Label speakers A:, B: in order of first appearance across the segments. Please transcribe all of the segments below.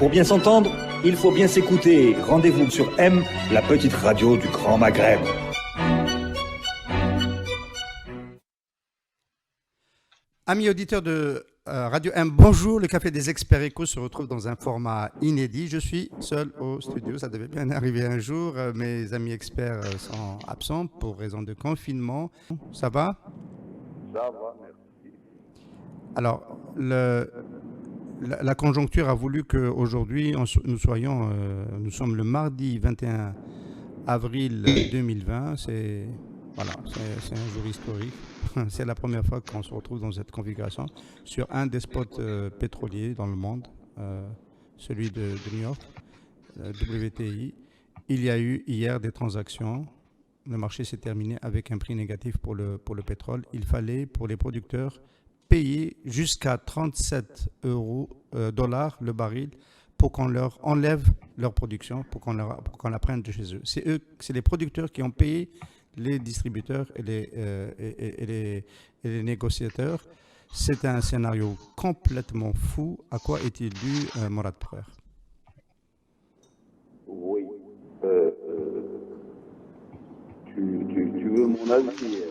A: Pour bien s'entendre, il faut bien s'écouter. Rendez-vous sur M, la petite radio du Grand Maghreb.
B: Amis auditeurs de Radio M, bonjour. Le Café des Experts Éco se retrouve dans un format inédit. Je suis seul au studio. Ça devait bien arriver un jour. Mes amis experts sont absents pour raison de confinement. Ça va?
C: Ça va, merci.
B: Alors, la conjoncture a voulu qu'aujourd'hui, nous sommes le mardi 21 avril 2020. C'est un jour historique. C'est la première fois qu'on se retrouve dans cette configuration sur un des spots pétroliers dans le monde, celui de New York, WTI. Il y a eu hier des transactions. Le marché s'est terminé avec un prix négatif pour le pétrole. Il fallait, pour les producteurs, payer jusqu'à 37 dollars le baril pour qu'on leur enlève leur production, pour qu'on la prenne de chez eux. C'est les producteurs qui ont payé les distributeurs et les négociateurs. C'est un scénario complètement fou. À quoi est-il dû, Morad Preur?
C: Oui. Tu veux mon avis?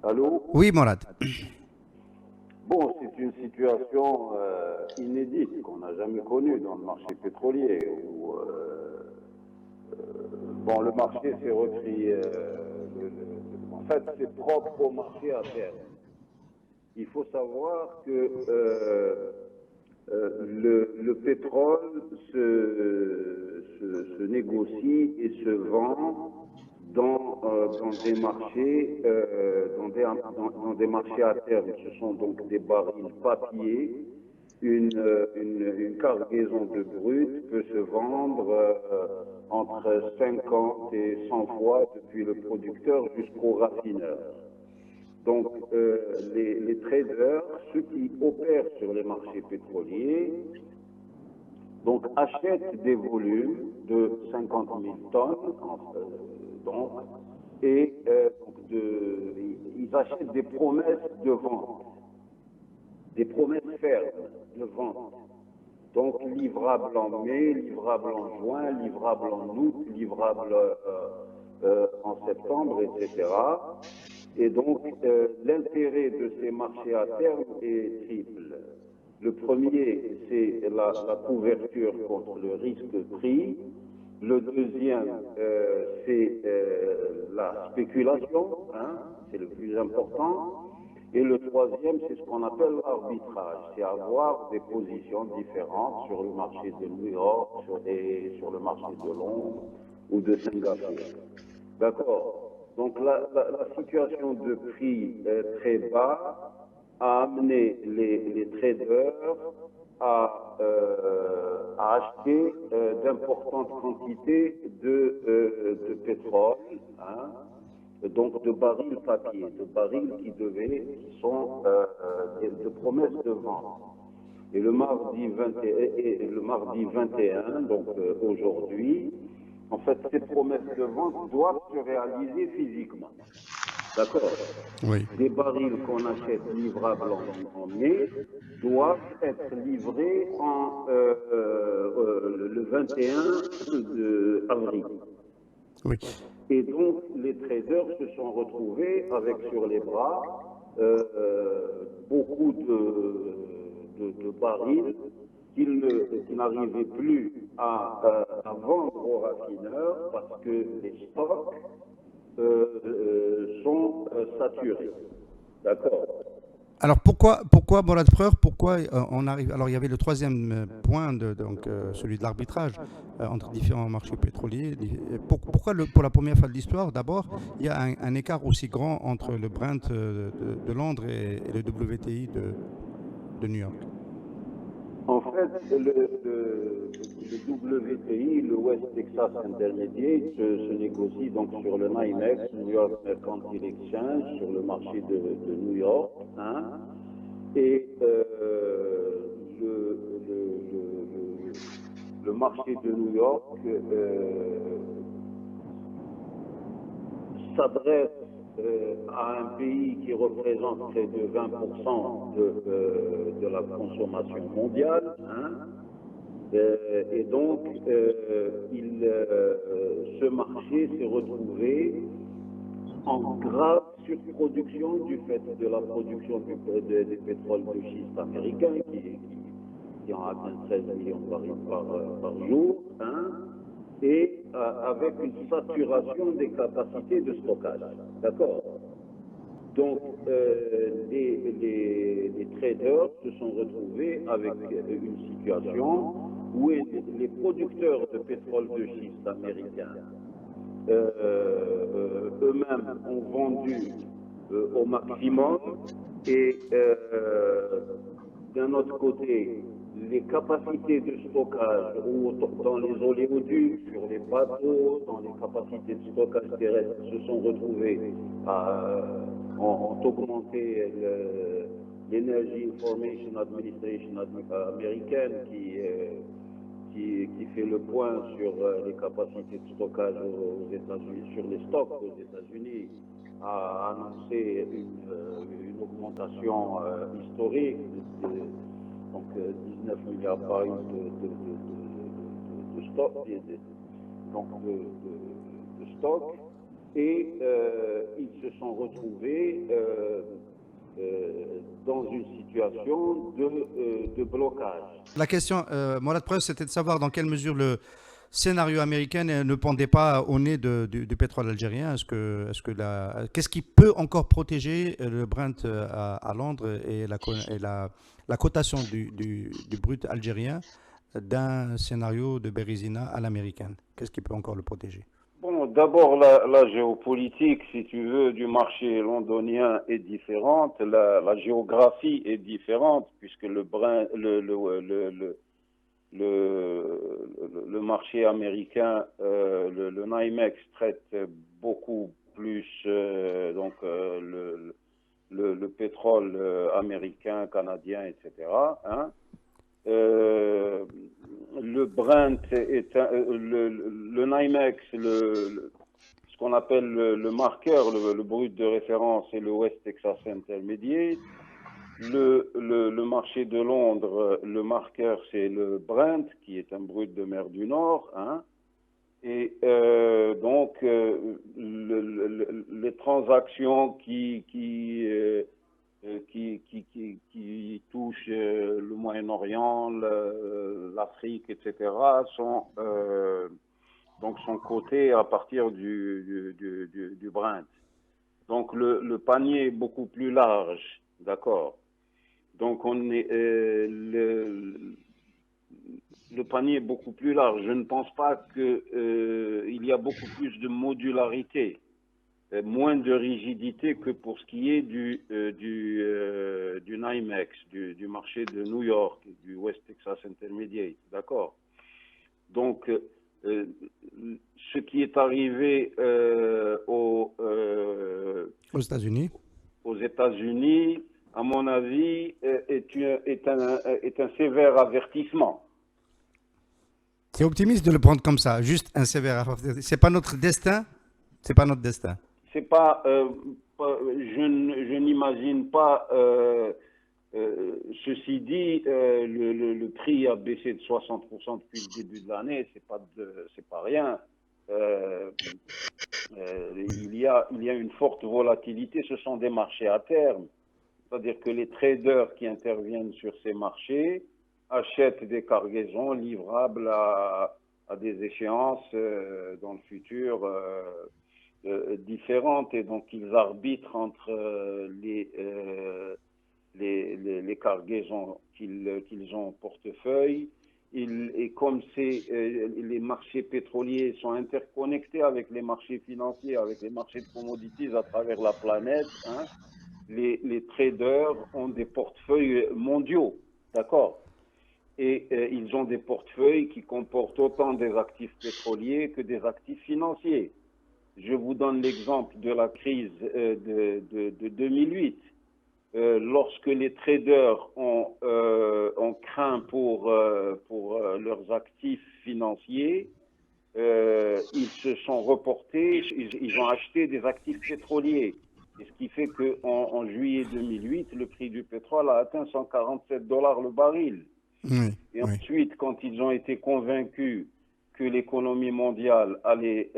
C: Allô?
B: Oui, Morad.
C: Bon, c'est une situation inédite qu'on n'a jamais connue dans le marché pétrolier. Où, le marché s'est repris. En fait, c'est propre au marché à terre. Il faut savoir que le pétrole se négocie et se vend dans des marchés, dans des marchés à terme. Ce sont donc des barils papier. Une cargaison de brut peut se vendre entre 50 et 100 fois depuis le producteur jusqu'au raffineur. Donc les traders, ceux qui opèrent sur les marchés pétroliers, donc achètent des volumes de 50 000 tonnes, ils achètent des promesses de vente, des promesses fermes de vente. Donc livrable en mai, livrable en juin, livrable en août, livrable en septembre, etc. Et donc l'intérêt de ces marchés à terme est triple. Le premier, c'est la couverture contre le risque de prix. Le deuxième, c'est la spéculation, c'est le plus important. Et le troisième, c'est ce qu'on appelle l'arbitrage, c'est avoir des positions différentes sur le marché de New York et sur le marché de Londres ou de Singapour. D'accord. Donc la situation de prix très bas a amené les traders à acheter d'importantes quantités de pétrole, donc de barils papier, de barils qui sont de promesses de vente. Et le mardi 21, donc aujourd'hui, en fait, ces promesses de vente doivent se réaliser physiquement. D'accord?
B: Oui.
C: Des barils qu'on achète livrables en mai doivent être livrés le 21 avril.
B: Oui.
C: Et donc, les traders se sont retrouvés avec sur les bras beaucoup de barils qu'ils n'arrivaient plus à vendre aux raffineurs parce que les stocks sont saturés. D'accord.
B: Alors pourquoi Morad Preur, pourquoi on arrive... Alors il y avait le troisième point, celui de l'arbitrage entre différents marchés pétroliers. Pourquoi pour la première fois de l'histoire, d'abord, il y a un écart aussi grand entre le Brent de Londres et le WTI de New York?
C: En fait, le WTI, le West Texas Intermediate, se négocie donc sur le NYMEX, New York Mercantile Exchange, sur le marché de New York. Et le marché de New York s'adresse à un pays qui représente près de 20% de la consommation mondiale, hein. Et donc, ce marché s'est retrouvé en grave surproduction du fait de la production des pétroles de schiste américains qui en atteint 13 millions de barils par jour, hein, et avec une saturation des capacités de stockage. D'accord? Donc, les traders se sont retrouvés avec une situation où les producteurs de pétrole de schiste américains eux-mêmes ont vendu au maximum et d'un autre côté, les capacités de stockage dans les oléoducs, sur les bateaux, dans les capacités de stockage terrestre se sont retrouvées ont augmenté l'Energy Information Administration américaine qui fait le point sur les capacités de stockage aux États-Unis, sur les stocks aux États-Unis, a annoncé une augmentation historique, donc 19 milliards de barils de stock, de stock, et ils se sont retrouvés dans une situation de blocage.
B: La question, Mourad Preuss, c'était de savoir dans quelle mesure le scénario américain ne pendait pas au nez du pétrole algérien. Qu'est-ce qui peut encore protéger le Brent à Londres et la cotation du brut algérien d'un scénario de Bérésina à l'américaine? Qu'est-ce qui peut encore le protéger?
C: Bon, d'abord, la géopolitique, si tu veux, du marché londonien est différente. La géographie est différente, puisque le marché américain, le NYMEX traite beaucoup plus le pétrole américain, canadien, etc. Hein. Le Brent est le NYMEX, ce qu'on appelle le marqueur, le brut de référence, et le West Texas Intermediate. Le marché de Londres, le marqueur, c'est le Brent, qui est un brut de mer du Nord, hein. Et donc, les transactions qui touchent le Moyen-Orient, l'Afrique, etc., sont cotées à partir du Brent. Donc, le panier est beaucoup plus large, d'accord. Donc, le panier est beaucoup plus large. Je ne pense pas qu'il y a beaucoup plus de modularité, moins de rigidité que pour ce qui est du NYMEX, du marché de New York, du West Texas Intermediate, d'accord. Donc, ce qui est arrivé aux États-Unis, à mon avis, est un sévère avertissement.
B: C'est optimiste de le prendre comme ça, juste un sévère avertissement. C'est pas notre destin. C'est pas notre destin.
C: C'est pas. Je n'imagine pas. Ceci dit, le prix a baissé de 60% depuis le début de l'année. C'est pas rien. Il y a une forte volatilité. Ce sont des marchés à terme. C'est-à-dire que les traders qui interviennent sur ces marchés achètent des cargaisons livrables à des échéances dans le futur différentes, et donc ils arbitrent entre les cargaisons qu'ils ont au portefeuille. Et comme les marchés pétroliers sont interconnectés avec les marchés financiers, avec les marchés de commodities à travers la planète, hein, les traders ont des portefeuilles mondiaux, d'accord? Et ils ont des portefeuilles qui comportent autant des actifs pétroliers que des actifs financiers. Je vous donne l'exemple de la crise de 2008. Lorsque les traders ont craint pour leurs actifs financiers, ils se sont reportés, ils ont acheté des actifs pétroliers. Et ce qui fait qu'en juillet 2008, le prix du pétrole a atteint $147 le baril.
B: Oui,
C: Et
B: oui.
C: ensuite, quand ils ont été convaincus que l'économie mondiale allait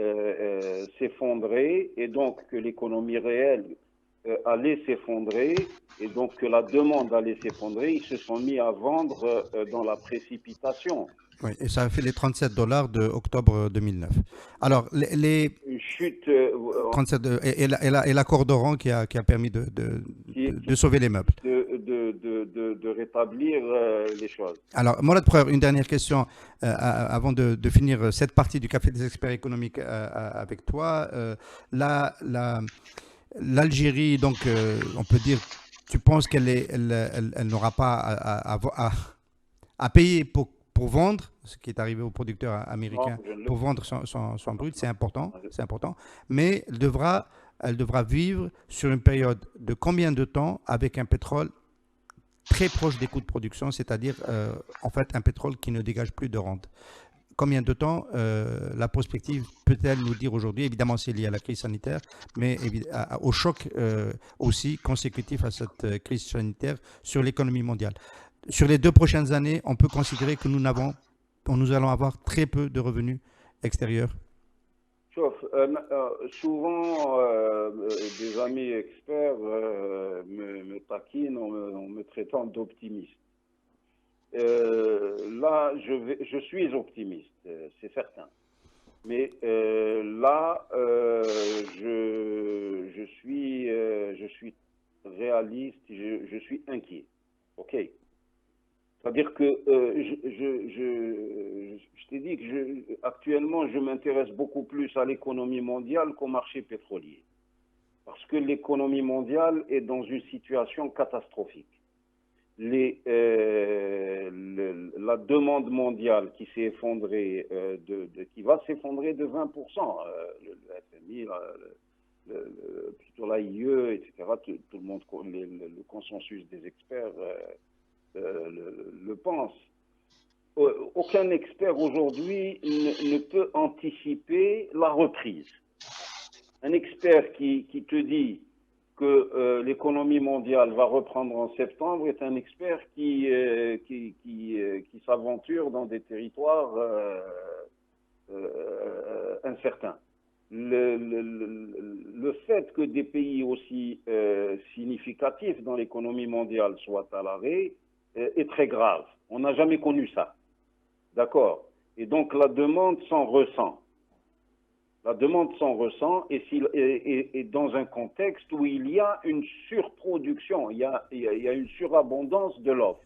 C: s'effondrer, et donc que l'économie réelle allait s'effondrer, et donc que la demande allait s'effondrer, ils se sont mis à vendre dans la précipitation.
B: Oui, et ça a fait les $37 de octobre 2009. Alors, les
C: Une chute
B: 37 et l'accord d'Oran qui a permis de
C: qui
B: sauver les meubles.
C: de rétablir les choses.
B: Alors, Mourad Preur, une dernière question avant de finir cette partie du Café des experts économiques avec toi. L'Algérie, donc, on peut dire, tu penses elle n'aura pas à payer pour vendre, ce qui est arrivé aux producteurs
C: Non,
B: américains,
C: je ne le
B: pour vendre son brut, c'est important, mais elle devra vivre sur une période de combien de temps avec un pétrole très proche des coûts de production, c'est-à-dire en fait un pétrole qui ne dégage plus de rente. Combien de temps la prospective peut-elle nous dire aujourd'hui? Évidemment, c'est lié à la crise sanitaire, mais au choc aussi consécutif à cette crise sanitaire sur l'économie mondiale. Sur les 2 prochaines années, on peut considérer que nous allons avoir très peu de revenus extérieurs.
C: Sauf, souvent, des amis experts me taquinent en me traitant d'optimiste. Là, je suis optimiste, c'est certain. Mais là, je suis réaliste, je suis inquiet. OK? C'est-à-dire que je t'ai dit que actuellement, je m'intéresse beaucoup plus à l'économie mondiale qu'au marché pétrolier. Parce que l'économie mondiale est dans une situation catastrophique. La demande mondiale qui s'est effondrée, qui va s'effondrer de 20%, le FMI, plutôt l'AIE, etc., tout le monde, le consensus des experts le pense. Aucun expert aujourd'hui ne peut anticiper la reprise. Un expert qui te dit que l'économie mondiale va reprendre en septembre est un expert qui s'aventure dans des territoires incertains. Le fait que des pays aussi significatifs dans l'économie mondiale soient à l'arrêt est très grave. On n'a jamais connu ça. D'accord? Et donc la demande s'en ressent. La demande s'en ressent et dans un contexte où il y a une surproduction, il y a une surabondance de l'offre.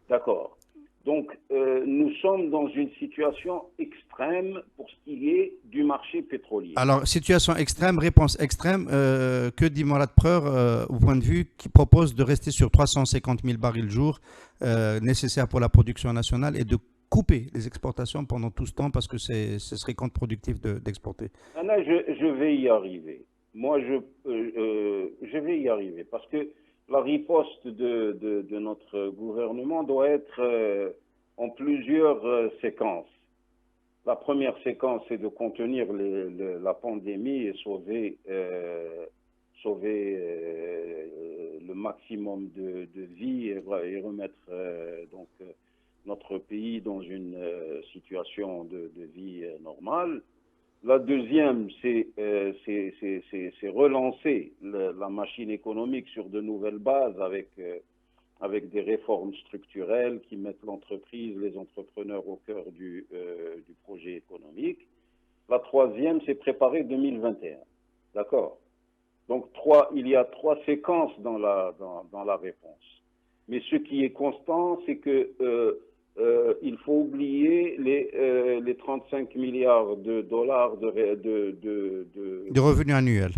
C: D'accord. Donc, nous sommes dans une situation extrême pour ce qui est du marché pétrolier.
B: Alors, situation extrême, réponse extrême. Que dit Mourad Preur, au point de vue, qui propose de rester sur 350 000 barils jour nécessaires pour la production nationale et de couper les exportations pendant tout ce temps parce que ce serait contre-productif d'exporter.
C: Là, je vais y arriver. Moi, je vais y arriver parce que la riposte de notre gouvernement doit être en plusieurs séquences. La première séquence, c'est de contenir la pandémie et sauver le maximum de vies et remettre donc notre pays dans une situation de vie normale. La deuxième, c'est relancer la machine économique sur de nouvelles bases avec des réformes structurelles qui mettent l'entreprise, les entrepreneurs au cœur du projet économique. La troisième, c'est préparer 2021. D'accord? Donc, il y a 3 séquences dans la réponse. Mais ce qui est constant, c'est que il faut oublier les 35 milliards de dollars de
B: revenus annuels.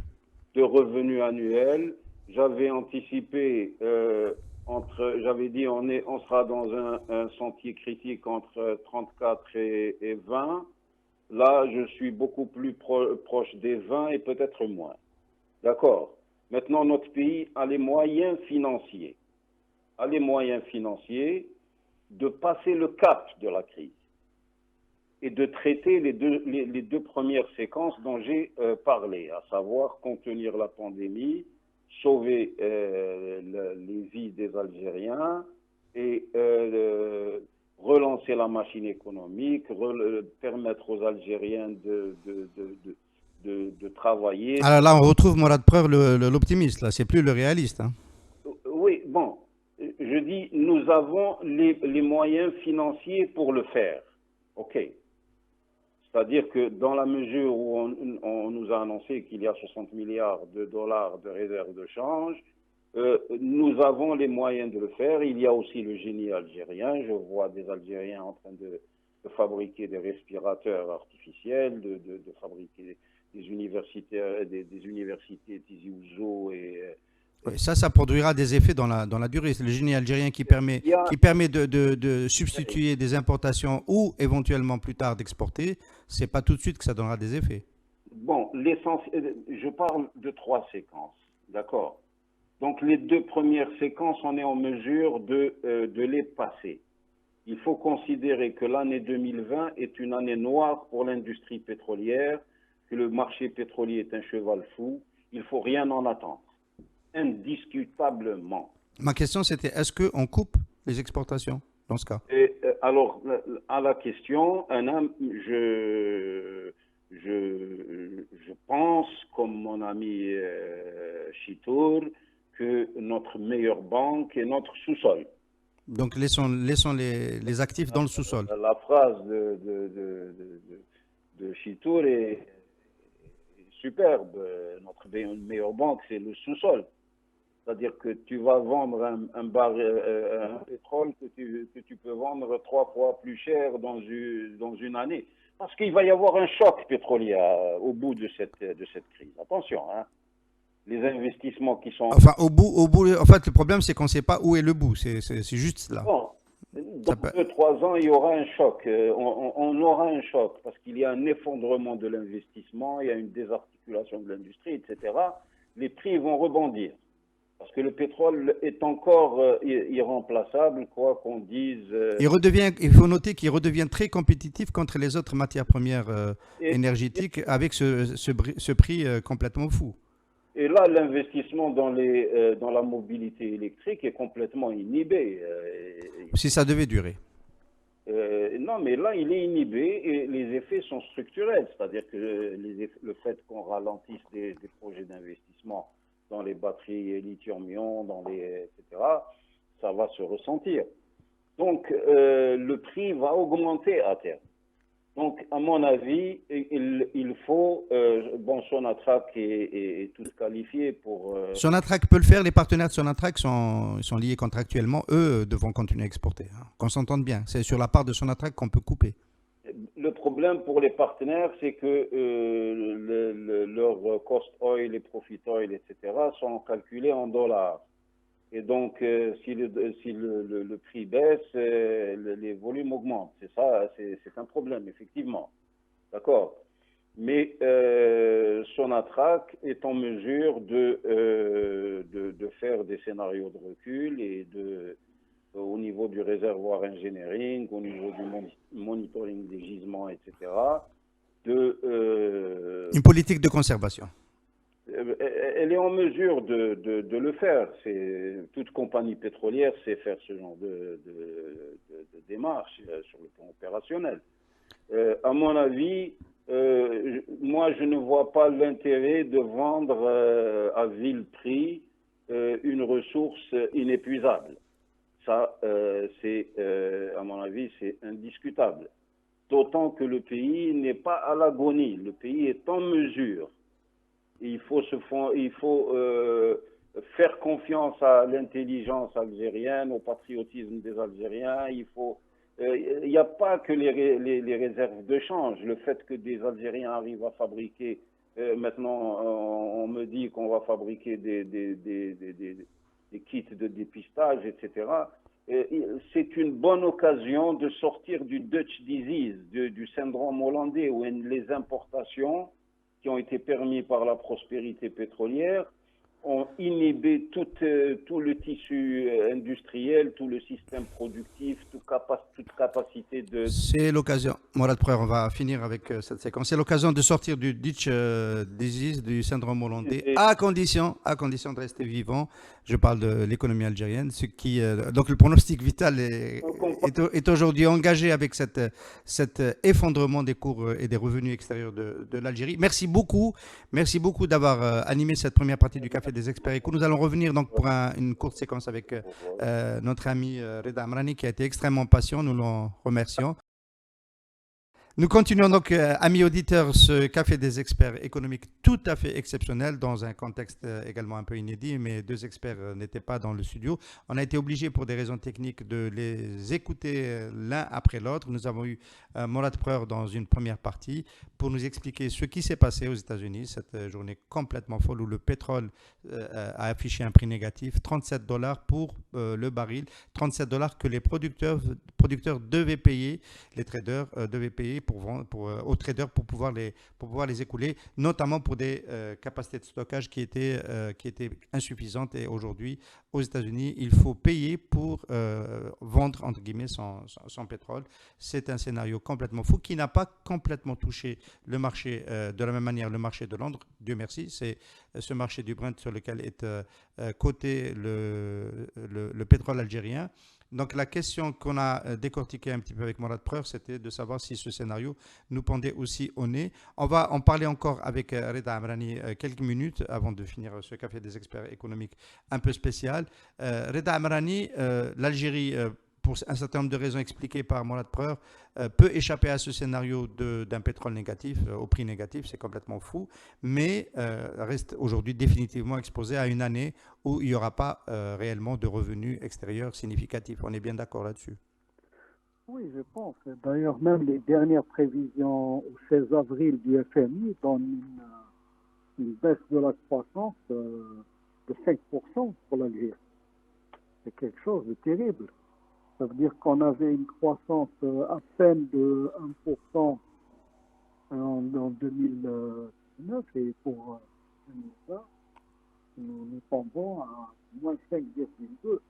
C: De revenus annuels. J'avais anticipé, j'avais dit on sera dans un sentier critique entre 34 et 20. Là, je suis beaucoup plus proche des 20 et peut-être moins. D'accord. Maintenant, notre pays a les moyens financiers. De passer le cap de la crise. et de traiter les deux premières séquences dont j'ai parlé, à savoir contenir la pandémie, sauver les vies des Algériens et relancer la machine économique, permettre aux Algériens de travailler.
B: Alors là, on retrouve Mourad Preur, l'optimiste, là. C'est plus le réaliste, hein.
C: Oui, bon, je dis, nous avons les moyens financiers pour le faire. OK. C'est-à-dire que dans la mesure où on nous a annoncé qu'il y a 60 milliards de dollars de réserve de change, nous avons les moyens de le faire. Il y a aussi le génie algérien. Je vois des Algériens en train de fabriquer des respirateurs artificiels, de fabriquer des universités Tizi Ouzou et
B: Oui, ça produira des effets dans la durée. C'est le génie algérien qui permet de substituer des importations ou éventuellement plus tard d'exporter. C'est pas tout de suite que ça donnera des effets.
C: Bon, je parle de 3 séquences, d'accord? Donc les 2 premières séquences, on est en mesure de les passer. Il faut considérer que l'année 2020 est une année noire pour l'industrie pétrolière, que le marché pétrolier est un cheval fou. Il ne faut rien en attendre. Indiscutablement.
B: Ma question c'était, est-ce qu'on coupe les exportations dans ce cas?
C: Et, alors, à la question, je pense, comme mon ami Chitour, que notre meilleure banque est notre sous-sol.
B: Donc laissons les actifs dans le sous-sol.
C: La phrase de Chitour est superbe. Notre meilleure banque, c'est le sous-sol. C'est-à-dire que tu vas vendre un pétrole que tu peux vendre 3 fois plus cher dans une année. Parce qu'il va y avoir un choc pétrolier au bout de cette crise. Attention, hein. Les investissements qui sont...
B: Enfin, au bout, en fait, le problème, c'est qu'on ne sait pas où est le bout. C'est juste là.
C: Bon, dans 2-3 ans, il y aura un choc. On aura un choc parce qu'il y a un effondrement de l'investissement, il y a une désarticulation de l'industrie, etc. Les prix vont rebondir. Parce que le pétrole est encore irremplaçable, quoi qu'on dise.
B: Il faut noter qu'il redevient très compétitif contre les autres matières premières énergétiques avec ce prix complètement fou.
C: Et là, l'investissement dans la mobilité électrique est complètement inhibé.
B: Si ça devait durer.
C: Non, mais là, il est inhibé et les effets sont structurels. C'est-à-dire que le fait qu'on ralentisse des projets d'investissement dans les batteries lithium-ion, etc., ça va se ressentir. Donc, le prix va augmenter à terme. Donc, à mon avis, il faut... Sonatrach est tous qualifiés pour...
B: Sonatrach peut le faire. Les partenaires de Sonatrach sont liés contractuellement. Eux devront continuer à exporter. Hein. Qu'on s'entende bien. C'est sur la part de Sonatrach qu'on peut couper.
C: Le problème pour les partenaires, c'est que leur cost oil, les profit oil, etc., sont calculés en dollars. Et donc, si le prix baisse, les volumes augmentent. C'est ça, c'est un problème, effectivement. D'accord. Mais Sonatrach est en mesure de faire des scénarios de recul et au niveau du réservoir engineering, au niveau du monitoring des gisements, etc.
B: Une politique de conservation.
C: Elle est en mesure de le faire. Toute compagnie pétrolière sait faire ce genre de démarche sur le plan opérationnel. À mon avis, moi, je ne vois pas l'intérêt de vendre à vil prix une ressource inépuisable. Ça, à mon avis, c'est indiscutable. D'autant que le pays n'est pas à l'agonie. Le pays est en mesure. Il faut faire confiance à l'intelligence algérienne, au patriotisme des Algériens. Il n'y a pas que les réserves de change. Le fait que des Algériens arrivent à fabriquer, maintenant on me dit qu'on va fabriquer des kits de dépistage, etc. C'est une bonne occasion de sortir du Dutch disease, du syndrome hollandais, où les importations qui ont été permis par la prospérité pétrolière ont inhibé tout le tissu industriel, tout le système productif, toute capacité de...
B: C'est l'occasion, Mourad Preur, on va finir avec cette séquence. C'est l'occasion de sortir du ditch disease, du syndrome hollandais,
C: Et-
B: à condition de rester vivant. Je parle de l'économie algérienne. Donc le pronostic vital est aujourd'hui engagé avec cet effondrement des cours et des revenus extérieurs de l'Algérie. Merci beaucoup d'avoir animé cette première partie du Café des Experts Éco. Nous allons revenir donc pour une courte séquence avec notre ami Reda Amrani qui a été extrêmement patient. Nous l'en remercions. Nous continuons donc, amis auditeurs, ce Café des Experts économiques tout à fait exceptionnel dans un contexte également un peu inédit, mais deux experts n'étaient pas dans le studio. On a été obligé pour des raisons techniques de les écouter l'un après l'autre. Nous avons eu Mourad Preur dans une première partie pour nous expliquer ce qui s'est passé aux États-Unis, cette journée complètement folle où le pétrole a affiché un prix négatif, $37 pour le baril, $37 que les producteurs devaient payer, les traders devaient payer aux traders pour pouvoir les écouler, notamment pour des capacités de stockage qui étaient insuffisantes. Et aujourd'hui, aux États-Unis, il faut payer pour vendre, entre guillemets, son pétrole. C'est un scénario complètement fou qui n'a pas complètement touché le marché de la même manière, le marché de Londres. Dieu merci, c'est ce marché du Brent sur lequel est coté le pétrole algérien. Donc la question qu'on a décortiquée un petit peu avec Mourad Preur, c'était de savoir si ce scénario nous pendait aussi au nez. On va en parler encore avec Reda Amrani quelques minutes avant de finir ce Café des Experts économiques un peu spécial. Reda Amrani, l'Algérie, pour un certain nombre de raisons expliquées par Mourad Preur, peut échapper à ce scénario d'un pétrole négatif, au prix négatif, c'est complètement fou, mais reste aujourd'hui définitivement exposé à une année où il n'y aura pas réellement de revenus extérieurs significatifs. On est bien d'accord là-dessus.
D: Oui, je pense. D'ailleurs, même les dernières prévisions au 16 avril du FMI donnent une baisse de la croissance de 5% pour l'Algérie. C'est quelque chose de terrible. Ça veut dire qu'on avait une croissance à peine de 1% en 2019 et pour 2020, nous tombons à moins 5,2.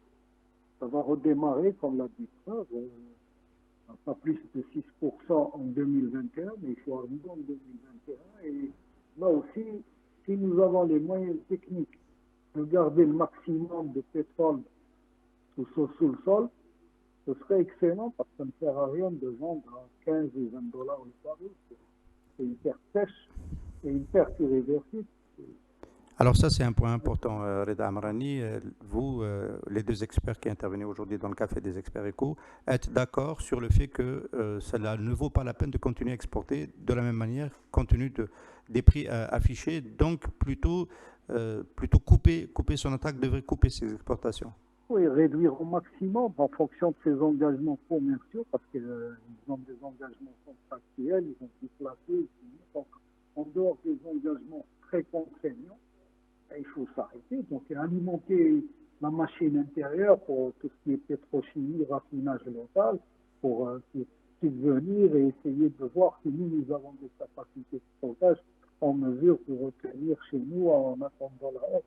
D: Ça va redémarrer, comme l'a dit Preuve, pas plus de 6% en 2021, mais il faut arriver en 2021. Et là aussi, si nous avons les moyens techniques de garder le maximum de pétrole sous le sol, ce serait excellent parce que ça ne sert à rien de vendre à 15 ou $20 le baril. C'est une perte sèche et une perte irréversible.
B: Alors ça, c'est un point important, Reda Amrani. Vous, les deux experts qui intervenaient aujourd'hui dans le Café des Experts Éco, êtes d'accord sur le fait que cela ne vaut pas la peine de continuer à exporter de la même manière, compte tenu des prix affichés, donc plutôt couper son attaque, devrait couper ses exportations.
D: Oui, réduire au maximum en fonction de ses engagements commerciaux, parce qu'ils ont des engagements contractuels, ils ont déplacé, donc en dehors des engagements très contraignants, il faut s'arrêter, donc alimenter la machine intérieure pour tout ce qui est pétrochimie, raffinage local, pour subvenir et essayer de voir si nous avons des capacités de stockage en mesure de retenir chez nous en attendant la hausse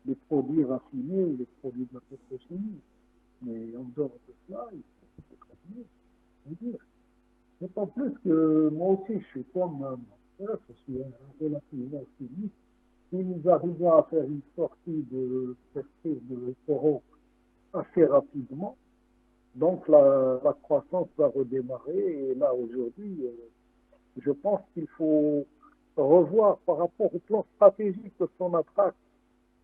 D: les produits raffinés ou les produits de la pétrochimie. Mais en dehors de cela, il faut continuer. D'autant plus que moi aussi, je suis comme je suis relativement optimiste. Si nous arrivons à faire une sortie de cette crise de l'euro assez rapidement, donc la croissance va redémarrer. Et là, aujourd'hui, je pense qu'il faut revoir par rapport au plan stratégique de son attaque.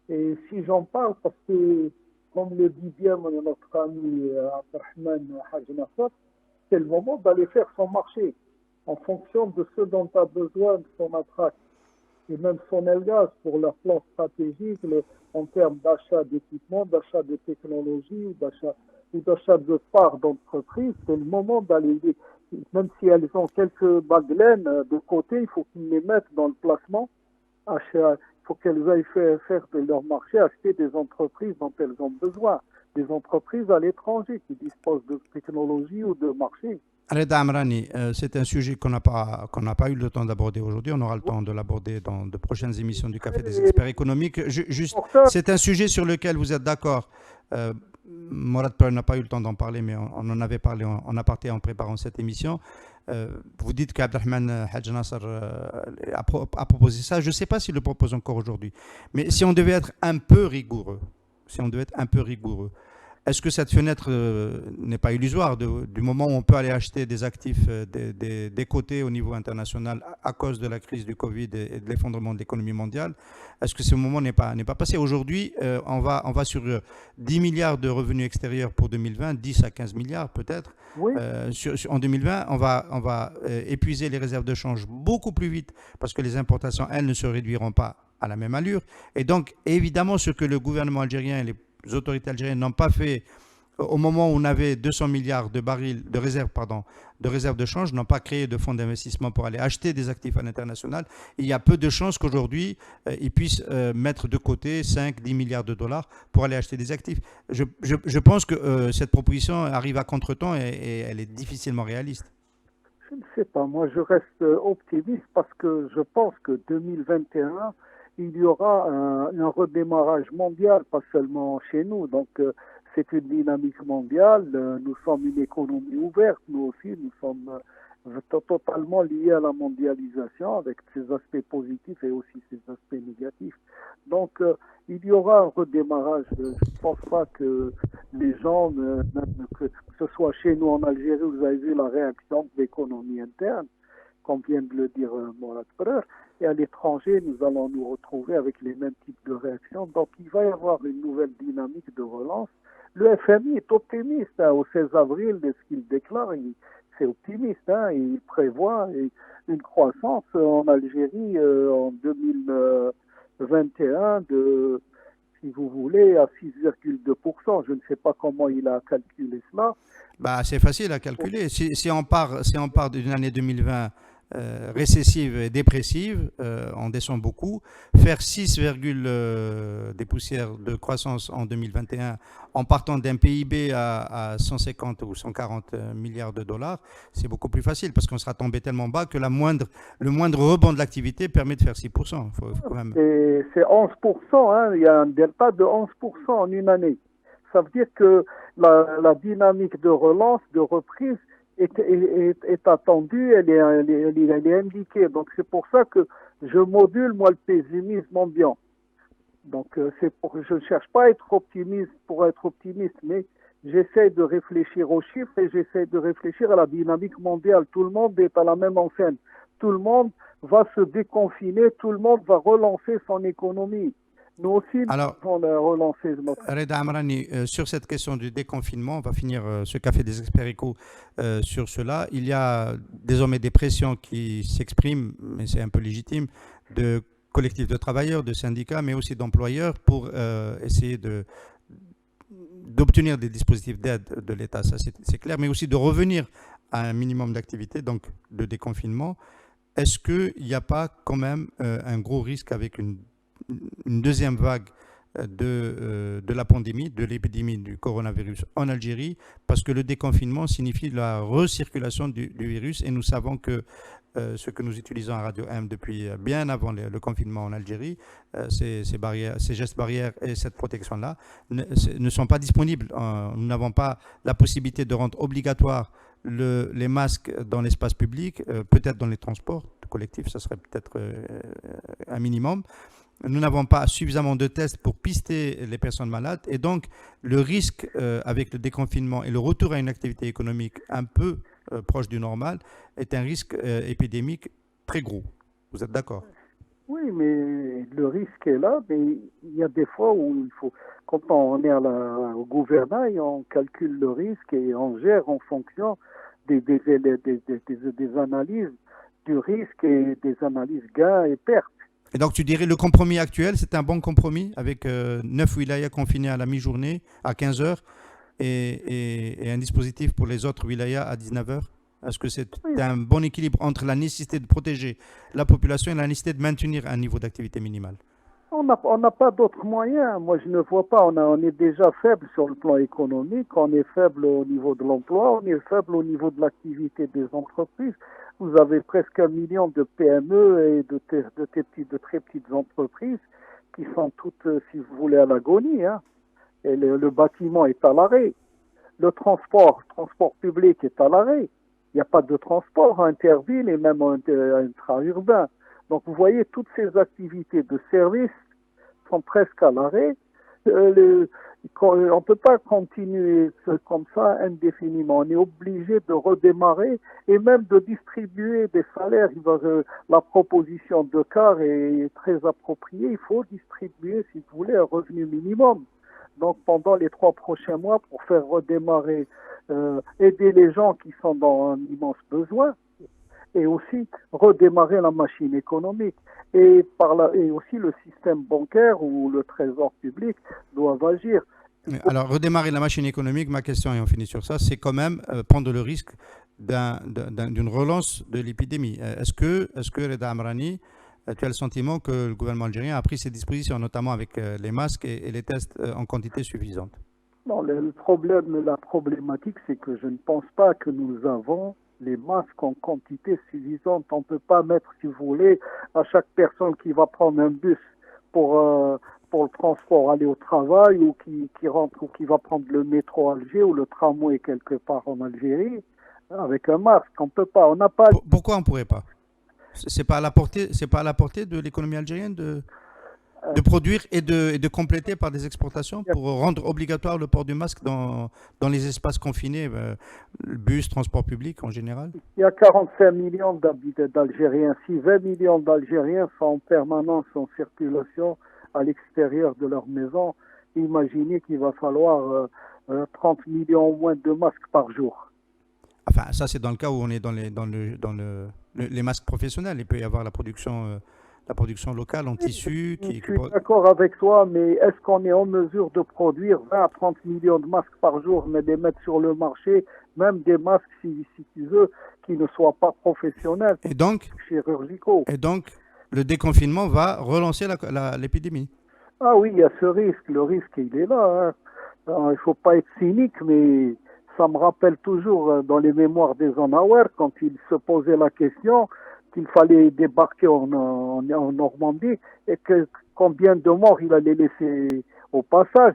D: Et si j'en parle, parce que, comme le dit bien notre ami Abdelrahman Haj Nasser, c'est le moment d'aller faire son marché en fonction de ce dont a besoin de son attaque. Et même son Elgaz pour leur plan stratégique en termes d'achat d'équipement, d'achat de technologie ou d'achat de parts d'entreprise, c'est le moment d'aller, même si elles ont quelques baglaines de côté, il faut qu'ils les mettent dans le placement, faut qu'elles aillent faire de leur marché, acheter des entreprises dont elles ont besoin, des entreprises à l'étranger qui disposent de technologie ou de marché.
B: Reda Amrani, c'est un sujet qu'on n'a pas eu le temps d'aborder aujourd'hui. On aura le temps de l'aborder dans de prochaines émissions du Café des experts économiques. Juste, c'est un sujet sur lequel vous êtes d'accord. Morad Pearl n'a pas eu le temps d'en parler, mais on en avait parlé en aparté en préparant cette émission. Vous dites qu'Abdelrahman Hadj Nasser a proposé ça. Je ne sais pas s'il le propose encore aujourd'hui. Mais si on devait être un peu rigoureux, est-ce que cette fenêtre n'est pas illusoire du moment où on peut aller acheter des actifs des côtés au niveau international à cause de la crise du Covid et de l'effondrement de l'économie mondiale? Est-ce que ce moment n'est pas passé? Aujourd'hui, on va sur 10 milliards de revenus extérieurs pour 2020, 10 à 15 milliards peut-être.
D: Oui.
B: En 2020, on va épuiser les réserves de change beaucoup plus vite parce que les importations, elles, ne se réduiront pas à la même allure. Et donc, évidemment, ce que le gouvernement algérien et les autorités algériennes n'ont pas fait au moment où on avait 200 milliards de barils de réserves de change, n'ont pas créé de fonds d'investissement pour aller acheter des actifs à l'international. Il y a peu de chances qu'aujourd'hui, ils puissent mettre de côté 5-10 milliards de dollars pour aller acheter des actifs. Je pense que cette proposition arrive à contre-temps et elle est difficilement réaliste.
D: Je ne sais pas. Moi, je reste optimiste parce que je pense que 2021, il y aura un redémarrage mondial, pas seulement chez nous. Donc, c'est une dynamique mondiale. Nous sommes une économie ouverte. Nous aussi, nous sommes totalement liés à la mondialisation avec ses aspects positifs et aussi ses aspects négatifs. Donc, il y aura un redémarrage. Je ne pense pas que les gens, que ce soit chez nous en Algérie, vous avez vu la réaction de l'économie interne, comme vient de le dire Morad Pearl. Et à l'étranger, nous allons nous retrouver avec les mêmes types de réactions. Donc, il va y avoir une nouvelle dynamique de relance. Le FMI est optimiste au 16 avril de ce qu'il déclare. C'est optimiste. Il prévoit une croissance en Algérie en 2021 de, si vous voulez, à 6,2%. Je ne sais pas comment il a calculé cela.
B: C'est facile à calculer. Si on part d'une année 2020 récessive et dépressive, on descend beaucoup. Faire 6, des poussières de croissance en 2021 en partant d'un PIB à 150 ou 140 milliards de dollars, c'est beaucoup plus facile parce qu'on sera tombé tellement bas que le moindre rebond de l'activité permet de faire 6%. Quand même...
D: C'est 11%, il y a un delta de 11% en une année. Ça veut dire que la dynamique de relance, de reprise, est attendue, elle est indiquée. Donc c'est pour ça que je module moi le pessimisme ambiant. Donc je ne cherche pas à être optimiste pour être optimiste, mais j'essaie de réfléchir aux chiffres et j'essaie de réfléchir à la dynamique mondiale. Tout le monde est à la même enseigne. Tout le monde va se déconfiner, tout le monde va relancer son économie. Nous aussi, nous allons relancer notre...
B: Reda Amrani, sur cette question du déconfinement, on va finir ce Café des experts éco sur cela. Il y a désormais des pressions qui s'expriment, mais c'est un peu légitime, de collectifs de travailleurs, de syndicats, mais aussi d'employeurs pour essayer d'obtenir des dispositifs d'aide de l'État, ça c'est clair, mais aussi de revenir à un minimum d'activité, donc de déconfinement. Est-ce qu'il n'y a pas quand même un gros risque avec une deuxième vague de la pandémie, de l'épidémie du coronavirus en Algérie, parce que le déconfinement signifie la recirculation du virus et nous savons que ce que nous utilisons à Radio M depuis bien avant le confinement en Algérie, ces gestes barrières et cette protection-là ne sont pas disponibles. Nous n'avons pas la possibilité de rendre obligatoire les masques dans l'espace public, peut-être dans les transports collectifs, ça serait peut-être un minimum. Nous n'avons pas suffisamment de tests pour pister les personnes malades et donc le risque avec le déconfinement et le retour à une activité économique un peu proche du normal est un risque épidémique très gros. Vous êtes d'accord?
D: Oui, mais le risque est là, mais il y a des fois où il faut, quand on est au gouvernail, on calcule le risque et on gère en fonction des analyses du risque et des analyses gains et pertes.
B: Et donc, tu dirais le compromis actuel, c'est un bon compromis avec 9 wilayas confinés à la mi-journée, à 15h, et un dispositif pour les autres wilayas à 19h? Est-ce que c'est un bon équilibre entre la nécessité de protéger la population et la nécessité de maintenir un niveau d'activité minimal?
D: On n'a pas d'autres moyens. Moi, je ne vois pas. On est déjà faible sur le plan économique. On est faible au niveau de l'emploi. On est faible au niveau de l'activité des entreprises. Vous avez presque 1 million de PME et de très petites entreprises qui sont toutes, si vous voulez, à l'agonie. Hein. Et le bâtiment est à l'arrêt. Le transport public est à l'arrêt. Il n'y a pas de transport interville et même intra-urbain. Donc, vous voyez, toutes ces activités de service sont presque à l'arrêt. On ne peut pas continuer comme ça indéfiniment. On est obligé de redémarrer et même de distribuer des salaires. La proposition de CAR est très appropriée. Il faut distribuer, si vous voulez, un revenu minimum. Donc, pendant les 3 prochains mois, pour faire redémarrer, aider les gens qui sont dans un immense besoin, et aussi redémarrer la machine économique. Et aussi le système bancaire ou le trésor public doivent agir.
B: Alors, redémarrer la machine économique, ma question, et on finit sur ça, c'est quand même prendre le risque d'une relance de l'épidémie. Est-ce que Reda Amrani, tu as le sentiment que le gouvernement algérien a pris ses dispositions, notamment avec les masques et les tests en quantité suffisante?
D: Non, la problématique, c'est que je ne pense pas que nous avons les masques en quantité suffisante. On ne peut pas mettre, si vous voulez, à chaque personne qui va prendre un bus pour le transport, aller au travail, ou qui rentre, ou qui va prendre le métro à Alger ou le tramway quelque part en Algérie, avec un masque. On peut pas. On n'a pas.
B: Pourquoi on ne pourrait pas? C'est pas à la portée de l'économie algérienne de produire et de compléter par des exportations pour rendre obligatoire le port du masque dans les espaces confinés, bus, transport public en général?
D: Il y a 45 millions d'Algériens. Si 20 millions d'Algériens sont en permanence en circulation à l'extérieur de leur maison, imaginez qu'il va falloir 30 millions au moins de masques par jour.
B: Enfin, ça c'est dans le cas où on est dans les masques professionnels. Il peut y avoir la production locale en tissu.
D: Je suis d'accord avec toi, mais est-ce qu'on est en mesure de produire 20 à 30 millions de masques par jour, mais de les mettre sur le marché, même des masques, si tu veux, qui ne soient pas professionnels, chirurgicaux?
B: Et donc, le déconfinement va relancer l'épidémie?
D: Ah oui, il y a ce risque. Le risque, il est là. Hein. Alors, il ne faut pas être cynique, mais ça me rappelle toujours dans les mémoires des Onawar, quand il se posait la question qu'il fallait débarquer en Normandie et que combien de morts il allait laisser au passage.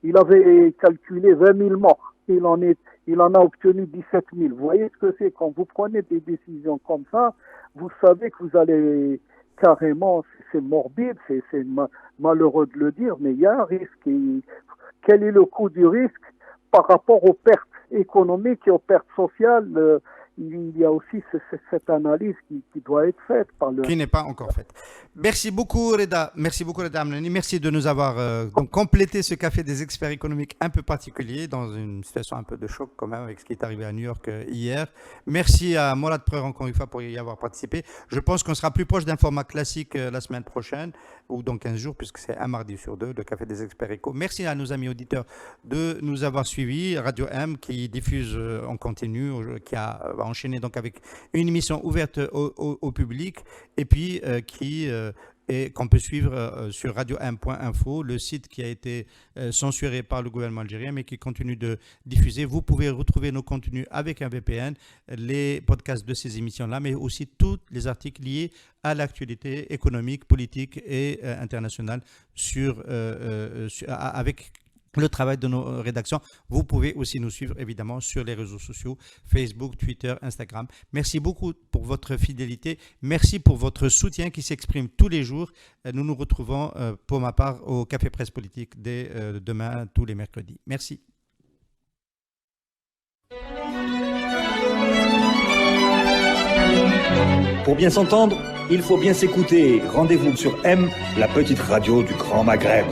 D: Il avait calculé 20 000 morts. Il en a obtenu 17 000. Vous voyez ce que c'est? Quand vous prenez des décisions comme ça, vous savez que vous allez carrément, c'est morbide, c'est malheureux de le dire, mais il y a un risque. Et quel est le coût du risque par rapport aux pertes économiques et aux pertes sociales? Il y a aussi cette analyse qui doit être faite
B: qui n'est pas encore faite. Merci beaucoup Reda Amrani. Merci de nous avoir donc complété ce café des experts économiques un peu particulier dans une situation un peu de choc quand même avec ce qui est arrivé à New York hier. Merci à Morad Preur encore une fois pour y avoir participé. Je pense qu'on sera plus proche d'un format classique la semaine prochaine ou dans 15 jours puisque c'est un mardi sur 2 le café des experts éco. Merci à nos amis auditeurs de nous avoir suivis. Radio M qui diffuse en continu, qui a enchaîné donc avec une émission ouverte au public et puis qu'on peut suivre sur radio1.info, le site qui a été censuré par le gouvernement algérien mais qui continue de diffuser. Vous pouvez retrouver nos contenus avec un VPN, les podcasts de ces émissions-là, mais aussi tous les articles liés à l'actualité économique, politique et internationale avec le travail de nos rédactions. Vous pouvez aussi nous suivre évidemment sur les réseaux sociaux, Facebook, Twitter, Instagram. Merci beaucoup pour votre fidélité. Merci pour votre soutien qui s'exprime tous les jours. Nous nous retrouvons pour ma part au Café Presse Politique dès demain, tous les mercredis. Merci.
A: Pour bien s'entendre, il faut bien s'écouter. Rendez-vous sur M, la petite radio du Grand Maghreb.